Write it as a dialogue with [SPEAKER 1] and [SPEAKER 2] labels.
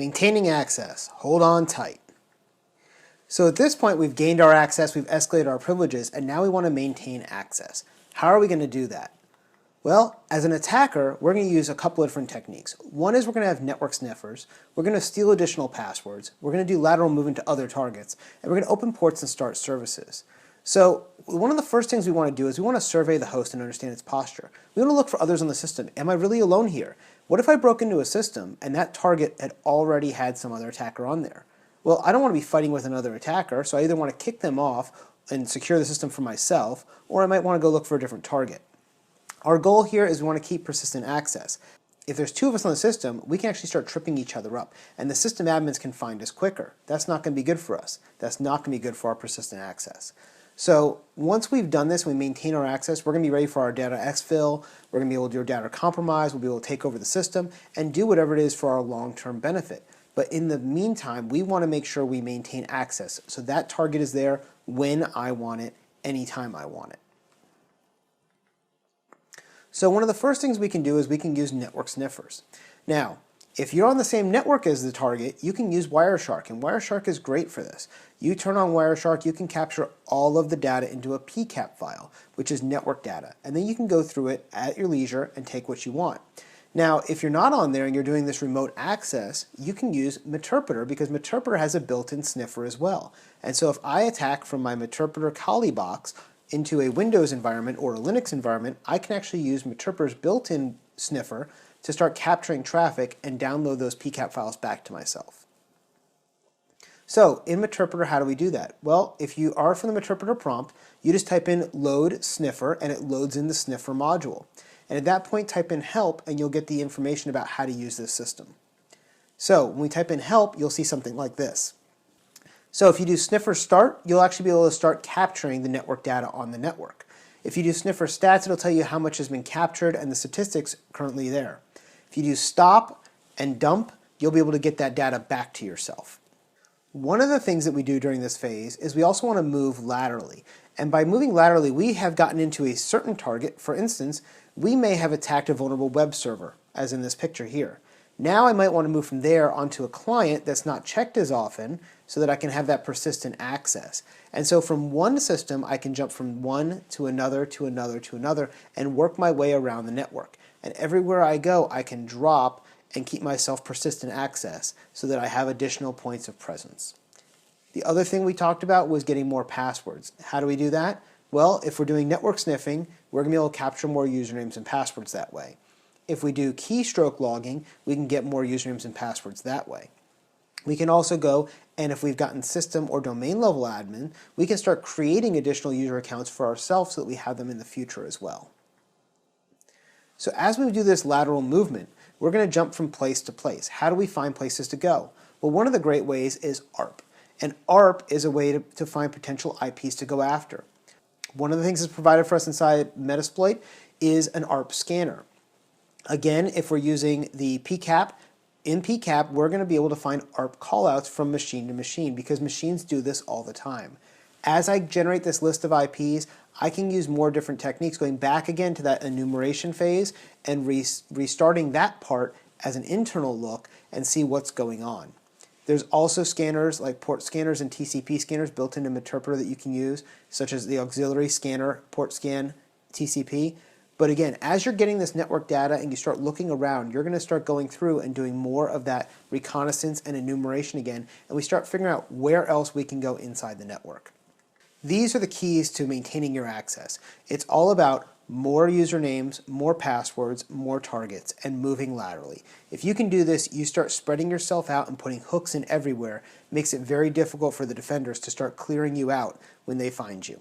[SPEAKER 1] Maintaining access. Hold on tight. So at this point, we've gained our access, we've escalated our privileges, and now we want to maintain access. How are we going to do that? Well, as an attacker, we're going to use a couple of different techniques. One is we're going to have network sniffers, we're going to steal additional passwords, we're going to do lateral movement to other targets, and we're going to open ports and start services. So one of the first things we want to do is we want to survey the host and understand its posture. We want to look for others on the system. Am I really alone here? What if I broke into a system and that target had already had some other attacker on there? Well, I don't want to be fighting with another attacker, so I either want to kick them off and secure the system for myself, or I might want to go look for a different target. Our goal here is we want to keep persistent access. If there's two of us on the system, we can actually start tripping each other up, and the system admins can find us quicker. That's not going to be good for us. That's not going to be good for our persistent access. So once we've done this, we maintain our access, we're going to be ready for our data exfil, we're going to be able to do our data compromise, we'll be able to take over the system, and do whatever it is for our long-term benefit. But in the meantime, we want to make sure we maintain access, so that target is there when I want it, anytime I want it. So one of the first things we can do is we can use network sniffers. Now, if you're on the same network as the target, you can use Wireshark, and Wireshark is great for this. You turn on Wireshark, you can capture all of the data into a PCAP file, which is network data, and then you can go through it at your leisure and take what you want. Now, if you're not on there and you're doing this remote access, you can use Meterpreter, because Meterpreter has a built-in sniffer as well. And so if I attack from my Meterpreter Kali box into a Windows environment or a Linux environment, I can actually use Meterpreter's built-in sniffer to start capturing traffic and download those PCAP files back to myself. So in Meterpreter, how do we do that? Well, if you are from the Meterpreter prompt, you just type in load sniffer and it loads in the sniffer module. And at that point, type in help and you'll get the information about how to use this system. So when we type in help, you'll see something like this. So if you do sniffer start, you'll actually be able to start capturing the network data on the network. If you do sniffer stats, it'll tell you how much has been captured and the statistics currently there. If you do stop and dump, you'll be able to get that data back to yourself. One of the things that we do during this phase is we also want to move laterally. And by moving laterally, we have gotten into a certain target. For instance, we may have attacked a vulnerable web server, as in this picture here. Now I might want to move from there onto a client that's not checked as often so that I can have that persistent access. And so from one system, I can jump from one to another to another to another and work my way around the network. And everywhere I go, I can drop and keep myself persistent access so that I have additional points of presence. The other thing we talked about was getting more passwords. How do we do that? Well, if we're doing network sniffing, we're going to be able to capture more usernames and passwords that way. If we do keystroke logging, we can get more usernames and passwords that way. We can also go, and if we've gotten system or domain level admin, we can start creating additional user accounts for ourselves so that we have them in the future as well. So as we do this lateral movement, we're going to jump from place to place. How do we find places to go? Well, one of the great ways is ARP. And ARP is a way to find potential IPs to go after. One of the things that's provided for us inside Metasploit is an ARP scanner. Again, if we're using the PCAP, in PCAP, we're going to be able to find ARP callouts from machine to machine because machines do this all the time. As I generate this list of IPs, I can use more different techniques, going back again to that enumeration phase and restarting that part as an internal look and see what's going on. There's also scanners like port scanners and TCP scanners built into Meterpreter that you can use, such as the auxiliary scanner, port scan, TCP. But again, as you're getting this network data and you start looking around, you're going to start going through and doing more of that reconnaissance and enumeration again, and we start figuring out where else we can go inside the network. These are the keys to maintaining your access. It's all about more usernames, more passwords, more targets, and moving laterally. If you can do this, you start spreading yourself out and putting hooks in everywhere. It makes it very difficult for the defenders to start clearing you out when they find you.